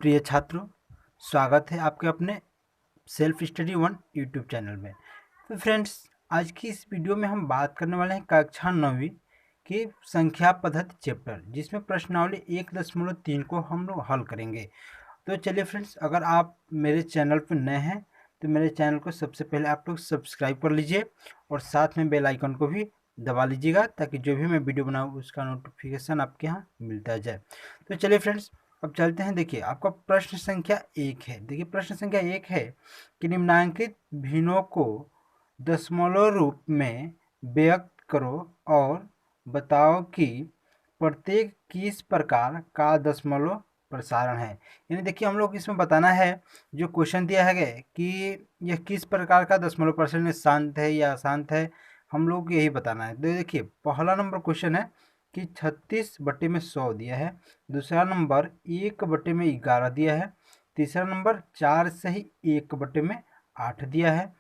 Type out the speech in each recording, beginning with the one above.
प्रिय छात्रों, स्वागत है आपके अपने self study one YouTube channel में। तो फ्रेंड्स, आज की इस वीडियो में हम बात करने वाले हैं कक्षा 9वीं के संख्या पद्धति चैप्टर, जिसमें प्रश्नावली 1.3 को हम लोग हल करेंगे। तो चलिए फ्रेंड्स, अगर आप मेरे चैनल पर नए हैं तो मेरे चैनल को सबसे पहले आप लोग सब्सक्राइब कर लीजिए और साथ में बेल आइकन को भी दबा लीजिएगा, ताकि जो भी मैं वीडियो बनाऊँ उसका नोटिफिकेशन आपके यहाँ मिलता जाए। तो चलिए फ्रेंड्स, अब चलते हैं। देखिए, आपका प्रश्न संख्या 1 है। देखिए, प्रश्न संख्या 1 है कि निम्नांकित भिन्नों को दशमलव रूप में व्यक्त करो और बताओ कि प्रत्येक किस प्रकार का दशमलव प्रसारण है। यानी देखिए, हम लोग इसमें बताना है, जो क्वेश्चन दिया है कि यह किस प्रकार का दशमलव प्रसारण है, शांत है या अशांत है, हम लोग को यही बताना है। तो देखिए, पहला नंबर क्वेश्चन है कि 36/100 दिया है। दूसरा नंबर 1/11 दिया है। तीसरा नंबर 4 से ही 1/8 दिया है।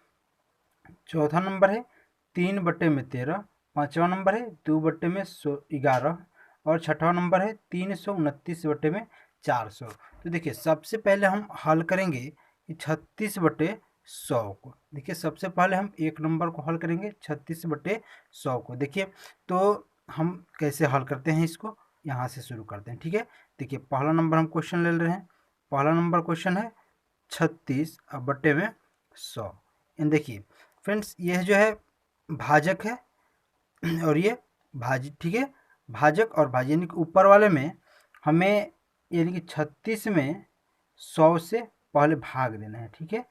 चौथा नंबर है 3/13। पांचवा नंबर है 2/11 और छठवा नंबर है 329/400। तो देखिए, सबसे पहले हम हल करेंगे कि 36/100 को। देखिए, सबसे पहले हम एक नंबर को हल करेंगे 36/100 को। देखिए, तो हम कैसे हल करते हैं इसको, यहाँ से शुरू करते हैं। ठीक है, देखिए, पहला नंबर हम क्वेश्चन ले रहे हैं। पहला नंबर क्वेश्चन है 36/100। देखिए फ्रेंड्स, यह जो है भाजक है और ये भाजित। ठीक है, भाजक और भाज्य, यानी कि ऊपर वाले में हमें, यानी कि 36 में 100 से पहले भाग देना है। ठीक है,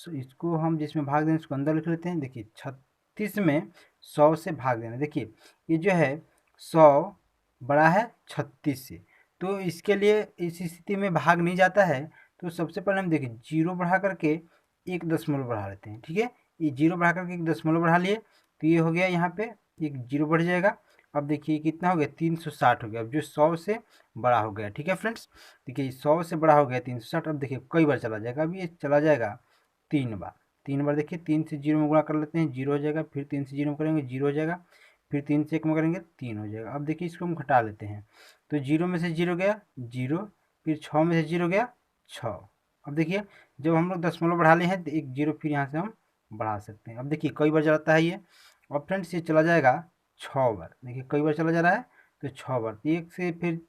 इसको हम जिसमें भाग देना इसको अंदर लिख लेते हैं। देखिए, 36 में 100 से भाग देना। देखिए, ये जो है 100 बड़ा है 36 से, तो इसके लिए इस स्थिति में भाग नहीं जाता है। तो सबसे पहले हम देखिए, 0 बढ़ा करके 1 दशमलव बढ़ा लेते हैं। ठीक है, ये 0 बढ़ा करके 1 दशमलव बढ़ा लिए, तो ये हो गया, यहाँ पे एक 0 बढ़ जाएगा। अब देखिए कितना हो गया, 360 हो गया। अब जो 100 से बड़ा हो गया। ठीक है फ्रेंड्स, देखिए 100 से बड़ा हो गया 360। अब देखिए कई बार चला जाएगा, अब ये चला जाएगा 3 बार। 3 बार देखिए, 3 से 0 में गुणा कर लेते हैं, 0 हो जाएगा। फिर 3 से 0 में करेंगे, 0 हो जाएगा। फिर 3 से 1 में करेंगे, 3 हो जाएगा। अब देखिए, इसको हम घटा लेते हैं, तो 0 में से 0 गया 0, फिर 6 में से 0 गया 6। अब देखिए, जब हम लोग दशमलव बढ़ा लिए हैं तो एक 0 फिर यहाँ से हम बढ़ा सकते हैं। अब देखिए कई बार जाता है ये। और फ्रेंड्स, ये चला जाएगा 6 बार। देखिए, कई बार चला जा रहा है, तो 6 बार। 1 से फिर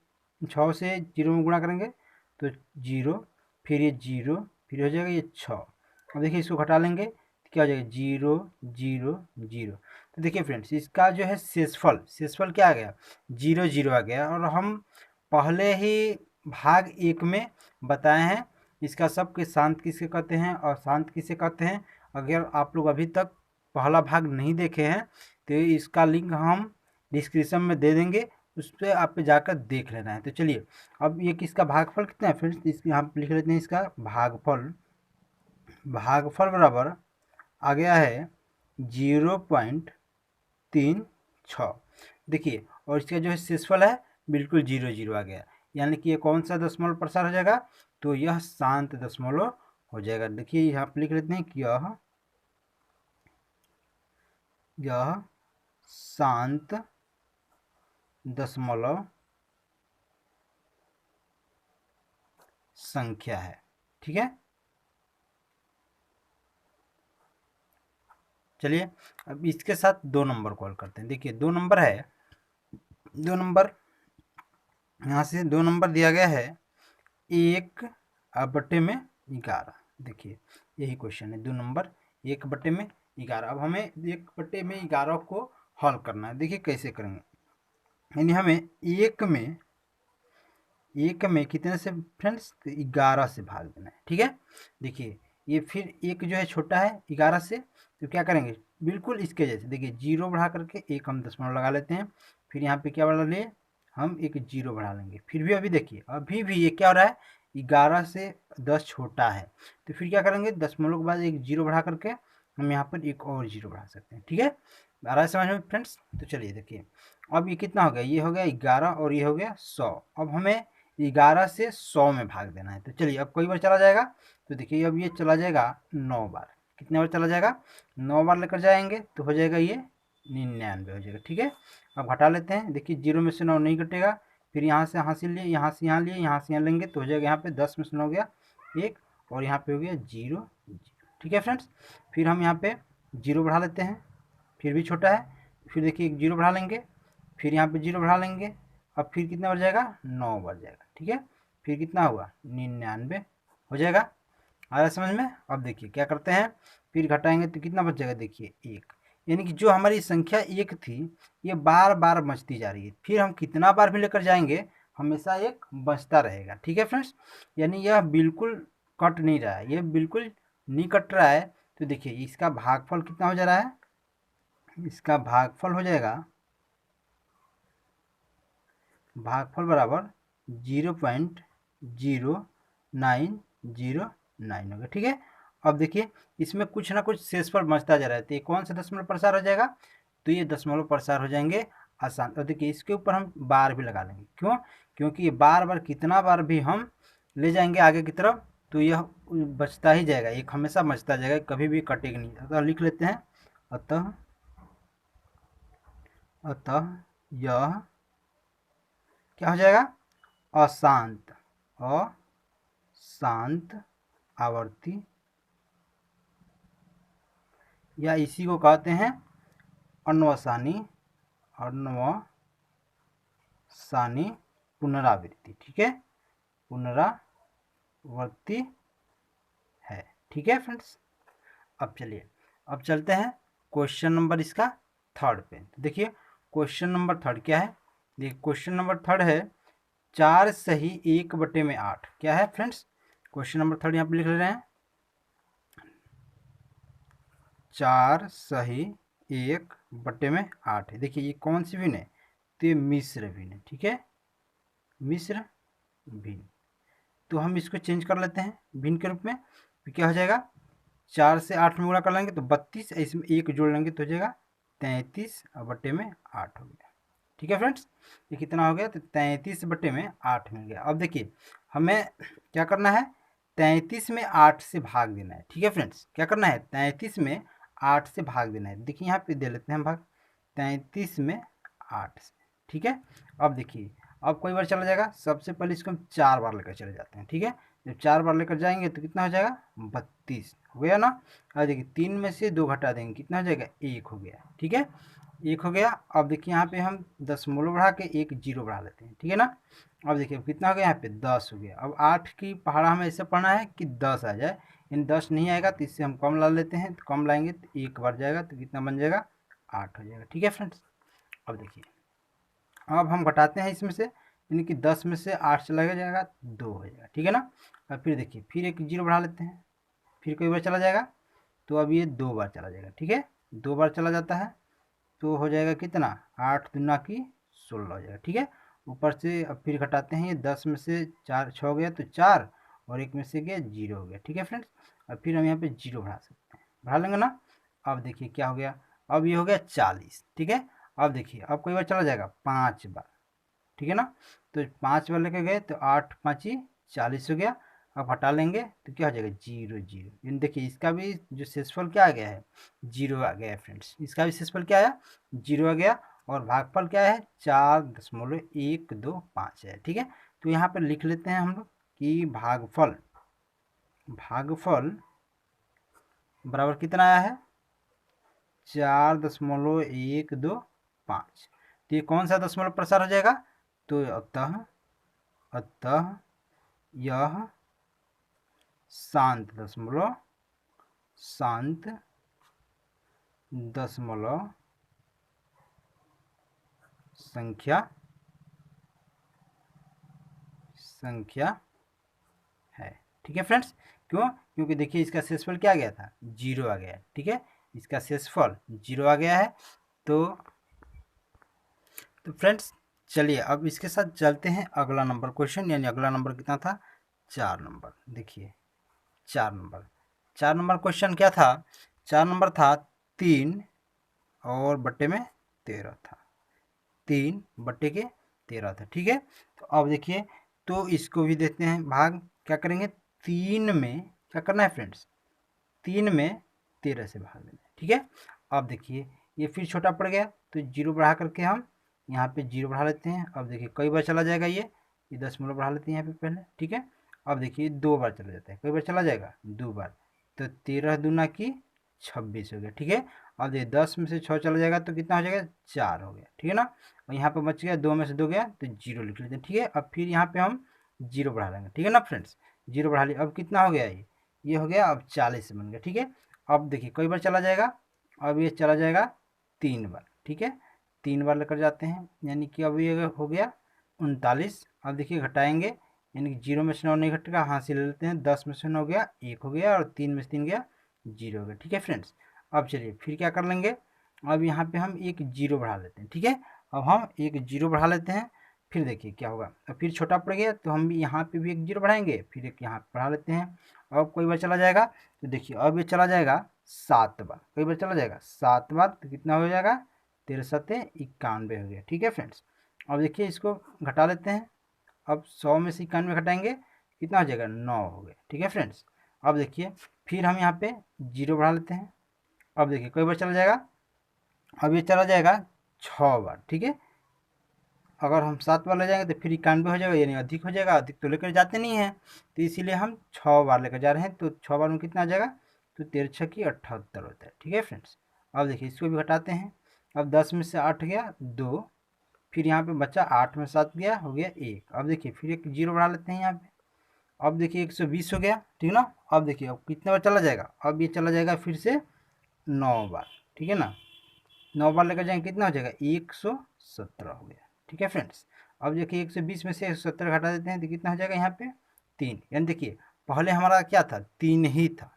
6 से 0 में गुणा करेंगे तो 0, फिर ये 0, फिर हो जाएगा ये 6। अब देखिए, इसको घटा लेंगे तो क्या हो जाएगा, 0 0 0। तो देखिए फ्रेंड्स, इसका जो है शेषफल क्या आ गया, 0 0 आ गया। और हम पहले ही भाग 1 में बताए हैं इसका सब के शांत किसे कहते हैं और शांत किसे कहते हैं। अगर आप लोग अभी तक पहला भाग नहीं देखे हैं तो इसका लिंक हम डिस्क्रिप्शन में दे देंगे, उस पर आप जाकर देख लेना है। तो चलिए, अब ये किसका भागफल कितना है फ्रेंड्स, इसके यहाँ लिख लेते हैं इसका भागफल बराबर आ गया है 0.36। देखिए, और इसका जो है शेषफल है बिल्कुल 0 0 आ गया। यानी कि ये कौन सा दशमलव प्रसार हो जाएगा, तो यह शांत दशमलव हो जाएगा। देखिए, यहाँ पर लिख लेते हैं कि यह शांत दशमलव संख्या है। ठीक है, चलिए अब इसके साथ 2 नंबर कॉल करते हैं। देखिए, 2 नंबर है, 2 नंबर यहाँ से 2 नंबर दिया गया है 1/11। देखिए, यही क्वेश्चन है, 2 नंबर 1/11। अब हमें 1/11 को हल करना है। देखिए कैसे करेंगे, यानी हमें एक में कितने से फ्रेंड्स, 11 से भाग देना है। ठीक है, देखिए ये फिर एक जो है छोटा है 11 से, तो क्या करेंगे, बिल्कुल इसके जैसे। देखिए, 0 बढ़ा करके एक हम दशमलव लगा लेते हैं, फिर यहाँ पे क्या बढ़ा लिए, हम एक 0 बढ़ा लेंगे। फिर भी अभी देखिए, अभी भी ये क्या हो रहा है, 11 से 10 छोटा है, तो फिर क्या करेंगे, दशमलव के बाद एक 0 बढ़ा करके हम यहाँ पर एक और 0 बढ़ा सकते हैं। ठीक है, आ रहा है समझ में फ्रेंड्स। तो चलिए देखिए, अब ये कितना हो गया, ये हो गया 11 और ये हो गया 100। अब हमें 11 से 100 में भाग देना है। तो चलिए, अब कई बार चला जाएगा, तो देखिए अब ये चला जाएगा 9 बार। कितने बार चला जाएगा, 9 बार लेकर जाएंगे तो हो जाएगा ये 99 हो जाएगा। ठीक है, अब घटा लेते हैं। देखिए, 0 में से 9 नहीं कटेगा, फिर यहाँ से हासिल लिए, यहाँ से यहाँ लिए, यहाँ से यहाँ लेंगे तो हो जाएगा यहाँ पे 10 में से 9 गया 1 और यहाँ पे हो गया 0 0। ठीक है फ्रेंड्स, फिर हम यहाँ पे 0 बढ़ा लेते हैं, फिर भी छोटा है, फिर देखिए 0 बढ़ा लेंगे, फिर यहाँ पे 0 बढ़ा लेंगे, अब फिर कितना बढ़ जाएगा 9 बढ़ जाएगा। ठीक है, फिर कितना हुआ 99 हो जाएगा। आ रहा है समझ में। अब देखिए क्या करते हैं, फिर घटाएंगे तो कितना बच जाएगा, देखिए 1, यानी कि जो हमारी संख्या 1 थी ये बार बार बचती जा रही है, फिर हम कितना बार भी लेकर जाएंगे हमेशा एक बचता रहेगा। ठीक है फ्रेंड्स, यानी यह बिल्कुल कट नहीं रहा है, ये बिल्कुल नहीं कट रहा है। तो देखिए इसका भागफल कितना हो जा रहा है, इसका भागफल हो जाएगा, भागफल बराबर 0.0909 हो गया। ठीक है, अब देखिए इसमें कुछ ना कुछ शेषफल बचता जा रहा है, तो ये कौन सा दशमलव प्रसार हो जाएगा, तो ये दशमलव प्रसार हो जाएंगे आसान। और देखिए इसके ऊपर हम बार भी लगा लेंगे, क्यों, क्योंकि ये बार बार कितना बार भी हम ले जाएंगे आगे की तरफ तो यह बचता ही जाएगा, एक हमेशा बचता जाएगा, कभी भी कटेगा नहीं। अतः लिख लेते हैं, अतः यह क्या हो जाएगा, अशांत आवर्ती, या इसी को कहते हैं अन्वसानी पुनरावृत्ति। ठीक है, पुनरावृत्ति है। ठीक है फ्रेंड्स, अब चलिए अब चलते हैं क्वेश्चन नंबर इसका थर्ड पे। देखिए क्वेश्चन नंबर थर्ड क्या है, देखिए क्वेश्चन नंबर थर्ड है 4 सही 1/8। क्या है फ्रेंड्स, क्वेश्चन नंबर थर्ड यहाँ पे लिख रहे हैं 4 सही 1/8 है। देखिए ये कौन सी भिन्न है, तो ये मिश्र भिन्न है। ठीक है, मिश्र भिन्न, तो हम इसको चेंज कर लेते हैं भिन्न के रूप में। तो क्या हो जाएगा, 4 से 8 में गुणा कर लेंगे तो 32, इसमें 1 जोड़ लेंगे तो हो जाएगा 33/8 हो गया। ठीक है फ्रेंड्स, ये कितना हो गया, तो 33/8 मिल गया। अब देखिए हमें क्या करना है, 33 में 8 से भाग देना है। ठीक है फ्रेंड्स, क्या करना है, 33 में 8 से भाग देना है। देखिए यहाँ पे दे लेते हैं हम भाग 33 में 8 से। ठीक है, अब देखिए अब कोई बार चला जाएगा, सबसे पहले इसको हम 4 बार लेकर चले जाते हैं। ठीक है, जब 4 बार लेकर जाएंगे तो कितना हो जाएगा 32 हो गया ना। अब देखिए 3 में से 2 घटा देंगे, कितना हो जाएगा 1 हो गया। ठीक है, 1 हो गया। अब देखिए यहाँ पे हम दशमलव बढ़ा के 1 0 बढ़ा लेते हैं। ठीक है ना, अब देखिए कितना हो गया, यहाँ पे 10 हो गया। अब 8 की पहाड़ा हमें ऐसे पढ़ना है कि 10 आ जाए, इन 10 नहीं आएगा तो इससे हम कम ला लेते हैं, तो कम लाएंगे तो 1 बढ़ जाएगा तो कितना बन जाएगा 8 हो जाएगा। ठीक है फ्रेंड्स, अब देखिए अब हम घटाते हैं इसमें से, यानी कि 10 में से 8 चला जाएगा 2 हो जाएगा। ठीक है ना, अब फिर देखिए फिर 1 0 बढ़ा लेते हैं, फिर कोई बार चला जाएगा तो अब ये 2 बार चला जाएगा। ठीक है, 2 बार चला जाता है तो हो जाएगा कितना, 8 दूना की 16 हो जाएगा। ठीक है, ऊपर से अब फिर घटाते हैं, ये 10 में से 4 6 गया तो 4 और 1 में से गया 0 हो गया। ठीक है फ्रेंड्स, अब फिर हम यहाँ पे 0 बढ़ा सकते हैं, बढ़ा लेंगे ना। अब देखिए क्या हो गया, अब ये हो गया 40। ठीक है, अब देखिए अब कोई बार चला जाएगा 5 बार। ठीक है ना, तो 5 बार लेके गए तो 8 5 40 हो गया। अब हटा लेंगे तो क्या हो जाएगा 0 0। यानी देखिए इसका भी जो शेषफल क्या आ गया है 0 आ गया है फ्रेंड्स, इसका भी शेषफल क्या आया 0 आ गया, और भागफल क्या है 4.125 है। ठीक है, तो यहाँ पर लिख लेते हैं हम लोग कि भागफल बराबर कितना आया है 4.125। तो ये कौन सा दशमलव प्रसार हो जाएगा, तो अतः यह शांत दशमलव संख्या है। ठीक है फ्रेंड्स, क्यों, क्योंकि देखिए इसका शेषफल क्या आ गया था 0 आ गया है। ठीक है, इसका शेषफल 0 आ गया है। तो फ्रेंड्स चलिए अब इसके साथ चलते हैं अगला नंबर क्वेश्चन, यानी अगला नंबर कितना था 4 नंबर। देखिए 4 नंबर क्वेश्चन क्या था, 4 नंबर था 3 और बट्टे में 13 था, 3 बट्टे के 13 था। ठीक है, तो अब देखिए तो इसको भी देते हैं भाग, क्या करेंगे 3 में क्या करना है फ्रेंड्स, 3 में 13 से भाग देना है। ठीक है, अब देखिए ये फिर छोटा पड़ गया तो 0 बढ़ा करके हम यहाँ पे 0 बढ़ा लेते हैं। अब देखिए कई बार चला जाएगा ये दशमलव बढ़ा लेते हैं यहाँ पे पहले, ठीक है। अब देखिए 2 बार चला जाता है, कई बार चला जाएगा 2 बार, तो 13 दूना की 26 हो गया, ठीक है। अब देखिए 10 में से 6 चला जाएगा तो कितना हो जाएगा 4 हो गया, ठीक है ना। और यहाँ पे बच गया 2 में से 2 गया तो 0 लिख लेते हैं, ठीक है। अब फिर यहाँ पे हम 0 बढ़ा लेंगे, ठीक है ना फ्रेंड्स। 0 बढ़ा लिया, अब कितना हो गया ये हो गया अब 40 बन गया, ठीक है। अब देखिए कई बार चला जाएगा, अब ये चला जाएगा 3 बार, ठीक है। 3 बार लेकर जाते हैं, यानी कि अब ये हो गया 39। अब देखिए घटाएंगे, यानी कि 0 में से 9 नहीं घटेगा, हाँ से ले लेते हैं। 10 में से 9 गया 1 हो गया, और 3 में से 3 गया 0 हो गया, ठीक है फ्रेंड्स। अब चलिए फिर क्या कर लेंगे, अब यहाँ पे हम एक 0 बढ़ा लेते हैं, ठीक है। अब हम एक 0 बढ़ा लेते हैं, फिर देखिए क्या होगा। अब फिर छोटा पड़ गया तो हम भी यहाँ पे भी एक 0 बढ़ाएंगे, फिर एक यहाँ बढ़ा लेते हैं। अब कोई बार चला जाएगा तो देखिए अब ये चला जाएगा 7 बार, कई बार चला जाएगा 7 बार, तो कितना हो जाएगा 13 सत्ते 91 हो गया, ठीक है फ्रेंड्स। अब देखिए इसको घटा लेते हैं, अब 100 में से 91 घटाएंगे कितना हो जाएगा 9 हो गया, ठीक है फ्रेंड्स। अब देखिए फिर हम यहाँ पे 0 बढ़ा लेते हैं। अब देखिए कई बार चला जाएगा, अब ये चला जाएगा 6 बार, ठीक है। अगर हम 7 बार ले जाएंगे तो फिर 91 हो जाएगा, यानी अधिक हो जाएगा, अधिक तो लेकर जाते नहीं हैं, तो इसीलिए हम 6 बार लेकर जा रहे हैं। तो 6 बार में कितना आ जाएगा, तो 13 छः की 78 होता है, ठीक है फ्रेंड्स। अब देखिए इसको भी घटाते हैं, अब 10 में से 8 गया 2, फिर यहाँ पे बच्चा 8 में 7 गया हो गया 1। अब देखिए फिर एक 0 बढ़ा लेते हैं यहाँ पे, अब देखिए 120 हो गया, ठीक ना। अब देखिए अब कितने बार चला जाएगा, अब ये चला जाएगा फिर से 9 बार, ठीक है ना। 9 बार लेकर जाएंगे कितना हो जाएगा 117 हो गया, ठीक है फ्रेंड्स। अब देखिए 120 में से 117 घटा देते हैं तो कितना हो जाएगा यहाँ पे 3, यानी देखिए पहले हमारा क्या था 3 ही था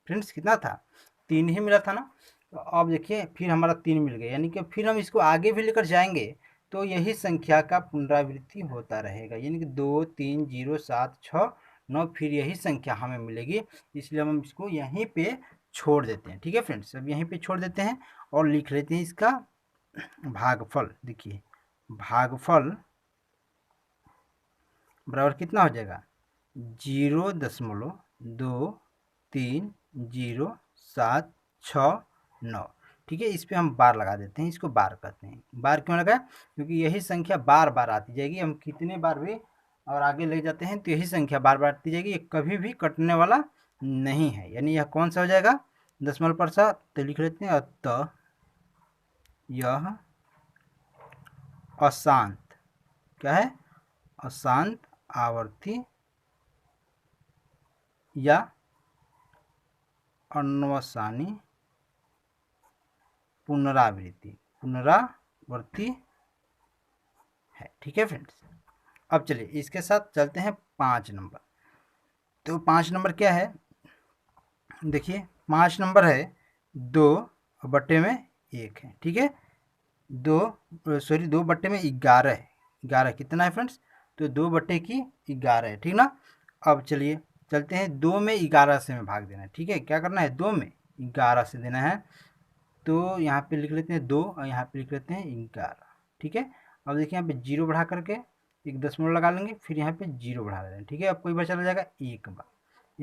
फ्रेंड्स, कितना था 3 ही मिला था ना। तो अब देखिए फिर हमारा 3 मिल गया, यानी कि फिर हम इसको आगे भी लेकर जाएंगे तो यही संख्या का पुनरावृत्ति होता रहेगा, यानी कि 2 3 0 7 6 9, फिर यही संख्या हमें मिलेगी। इसलिए हम इसको यहीं पे छोड़ देते हैं, ठीक है फ्रेंड्स। अब यहीं पे छोड़ देते हैं और लिख लेते हैं इसका भागफल। देखिए भागफल बराबर कितना हो जाएगा 0.230769, ठीक है। इस पे हम बार लगा देते हैं, इसको बार कहते हैं। बार क्यों लगा, क्योंकि यही संख्या बार बार आती जाएगी, हम कितने बार भी और आगे ले जाते हैं तो यही संख्या बार बार आती जाएगी, ये कभी भी कटने वाला नहीं है। यानी यह कौन सा हो जाएगा दशमलव प्रसाद, तो लिख लेते हैं अतः यह अशांत, क्या है अशांत आवर्ती या अन्वसानी पुनरावृत्ति है, ठीक है फ्रेंड्स। अब चलिए इसके साथ चलते हैं 5 नंबर। तो 5 नंबर क्या है, देखिए 5 नंबर है 2/1 है, ठीक है। 2/11 है, 11 कितना है फ्रेंड्स, तो 2/11 है, ठीक ना। अब चलिए चलते हैं 2 में 11 से में भाग देना है, ठीक है। क्या करना है 2 में 11 से देना है, तो यहाँ पे लिख लेते हैं 2 और यहाँ पे लिख लेते हैं 11, ठीक है। अब देखिए यहाँ पे 0 बढ़ा करके एक दशमलव लगा लेंगे, फिर यहाँ पे 0 बढ़ा लेंगे, ठीक है। अब कोई बार चला जाएगा एक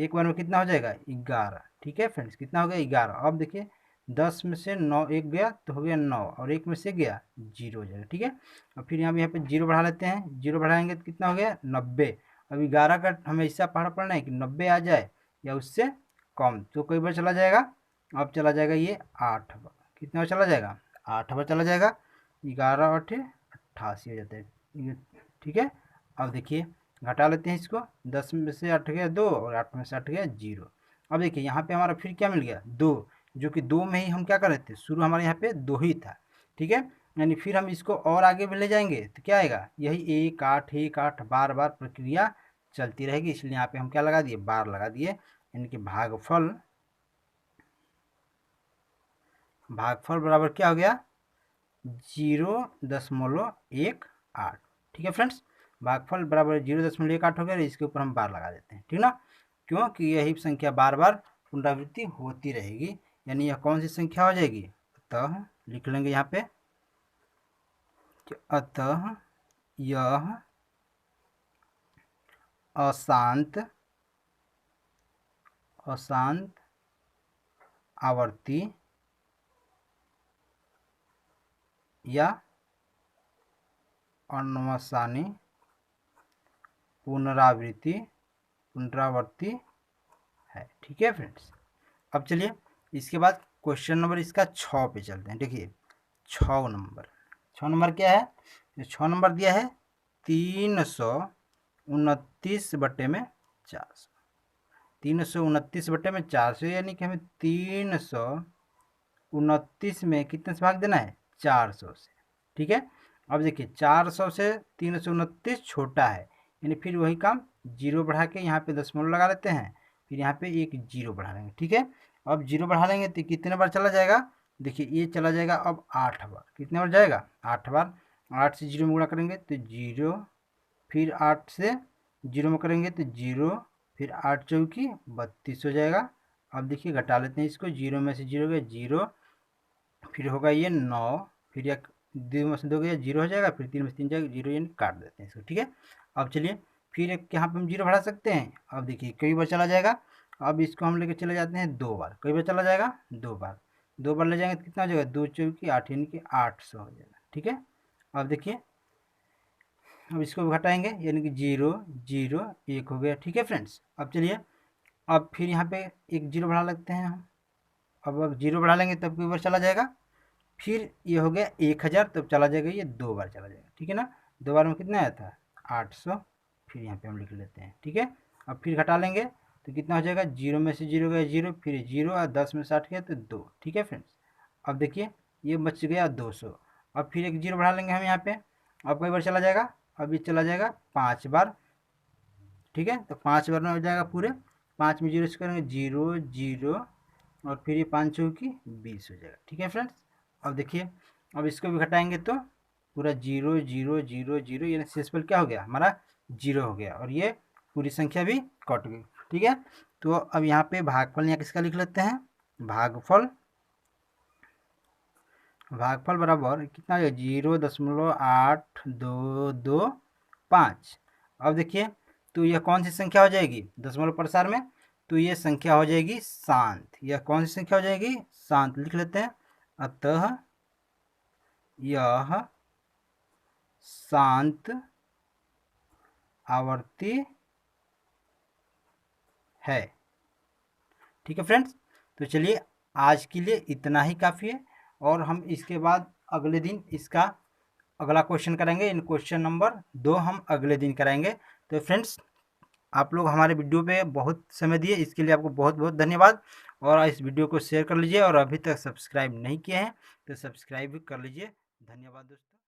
बार में कितना हो जाएगा 11, ठीक है फ्रेंड्स, कितना हो गया 11। अब देखिए 10 में से 9 एक गया तो हो गया 9, और 1 में से गया 0 हो जाएगा, ठीक है। और फिर यहाँ पे 0 बढ़ा लेते हैं, 0 बढ़ाएंगे तो कितना हो गया 90। अब 11 का हमें ऐसा पहाड़ पड़ना है कि 90 आ जाए या उससे कम, तो कई बार चला जाएगा। अब चला जाएगा ये 8 बार, कितना बार चला जाएगा 8 बार चला जाएगा, 11 8 88 हो जाता है, ठीक है। अब देखिए घटा लेते हैं इसको, 10 में से 8 गया 2 और 8 में से 8 गया 0। अब देखिए यहाँ पे हमारा फिर क्या मिल गया 2, जो कि 2 में ही हम क्या कर रहे थे, शुरू हमारे यहाँ पे 2 ही था, ठीक है। यानी फिर हम इसको और आगे भी ले जाएंगे तो क्या आएगा यही 1 8 1 8 बार बार प्रक्रिया चलती रहेगी, इसलिए यहाँ पे हम क्या लगा दिए बार लगा दिए, यानी कि भागफल बराबर क्या हो गया 0.18, ठीक है फ्रेंड्स। भागफल बराबर 0.18 हो गया, इसके ऊपर हम बार लगा देते हैं, ठीक ना। क्योंकि यही संख्या बार बार पुनरावृत्ति होती रहेगी, यानी यह कौन सी संख्या हो जाएगी, अतः लिख लेंगे यहाँ पे कि अतः यह अशांत आवर्ती या अन्वसानी पुनरावृत्ति है, ठीक है। अब देखिए यहाँ पे 0.18 है, 0.18 में से 1 घटाएंगे तो कितना हो जाएगा 0 हो जाएगा, ठीक है। अब 11 में से 1 घटाएंगे तो कितना हो जाएगा 11 या अनवसानी पुनरावृत्ति है। ठीक है फ्रेंड्स। अब चलिए इसके बाद क्वेश्चन नंबर इसका 6 पे चलते हैं। देखिए 6 नंबर क्या है? 6 नंबर दिया है 329/400। 329/400 यानी कि हमें 329 में कितने से भाग देना है? 400 से। ठीक है। अब देखिए 400 से 329 छोटा है, यानी फिर वही काम, जीरो बढ़ा के यहाँ पे दशमलव लगा लेते हैं, फिर यहाँ पे एक जीरो बढ़ा लेंगे। ठीक है। अब जीरो बढ़ा लेंगे तो कितने बार चला जाएगा? देखिए ये चला जाएगा अब 8 बार। कितने बार जाएगा? 8 बार। 8 से जीरो में गुणा करेंगे तो जीरो, फिर 8 से जीरो में करेंगे तो जीरो, फिर 8 चौकी 32 हो जाएगा। अब देखिए घटा लेते हैं इसको, जीरो में से जीरो गया जीरो, फिर होगा ये 9, फिर एक दो में से दो गया जीरो हो जाएगा, फिर 3 में से 3 जाएगा जीरो, यानी काट देते हैं इसको। ठीक है। अब चलिए फिर एक यहाँ पे हम जीरो बढ़ा सकते हैं। अब देखिए कई बार चला जाएगा। अब इसको हम लेके चले जाते हैं 2 बार। कई बार चला जाएगा? 2 बार। 2 बार ले जाएंगे तो कितना हो जाएगा? 2 चौकी 8, यानी कि 800 हो जाएगा। ठीक है। अब देखिए अब इसको घटाएंगे, यानी कि जीरो जीरो 1 हो गया। ठीक है फ्रेंड्स। अब चलिए अब फिर यहाँ पे एक जीरो बढ़ा लगते हैं हम। अब जीरो बढ़ा लेंगे तब कई बार चला जाएगा? फिर ये हो गया 1000, तब चला जाएगा ये 2 बार चला जाएगा। ठीक है ना। 2 बार में कितना आया था? 800। फिर यहाँ पे हम लिख लेते हैं। ठीक है। अब फिर घटा लेंगे तो कितना हो जाएगा? जीरो में से जीरो गया जीरो, फिर जीरो, और 10 में से 8 गया तो 2। ठीक है फ्रेंड्स। अब देखिए ये बच गया 200। अब फिर एक जीरो बढ़ा लेंगे हम यहाँ पे। अब कई बार चला जाएगा? अब ये चला जाएगा 5 बार। ठीक है। तो 5 बार में हो जाएगा पूरे। 5 में जीरो से करेंगे जीरो जीरो, और फिर ये 5 चौकी 20 हो जाएगा। ठीक है फ्रेंड्स। अब देखिए अब इसको भी घटाएंगे तो पूरा जीरो जीरो जीरो जीरो, यानी शेषफल क्या हो गया हमारा? जीरो हो गया, और ये पूरी संख्या भी कट गई। ठीक है। तो अब यहाँ पे भागफल यहाँ किसका लिख लेते हैं? भागफल बराबर कितना हो जाएगा? 0.8225। अब देखिए तो यह कौन सी संख्या हो जाएगी दशमलव प्रसार में? तो ये संख्या हो जाएगी शांत। यह कौन सी संख्या हो जाएगी? शांत। लिख लेते हैं। अतः यह शांत आवर्ती है। ठीक है फ्रेंड्स। तो चलिए आज के लिए इतना ही काफ़ी है, और हम इसके बाद अगले दिन इसका अगला क्वेश्चन करेंगे। इन क्वेश्चन नंबर 2 हम अगले दिन कराएंगे। तो फ्रेंड्स आप लोग हमारे वीडियो पे बहुत समय दिए, इसके लिए आपको बहुत बहुत धन्यवाद। और इस वीडियो को शेयर कर लीजिए, और अभी तक सब्सक्राइब नहीं किए हैं तो सब्सक्राइब भी कर लीजिए। धन्यवाद दोस्तों।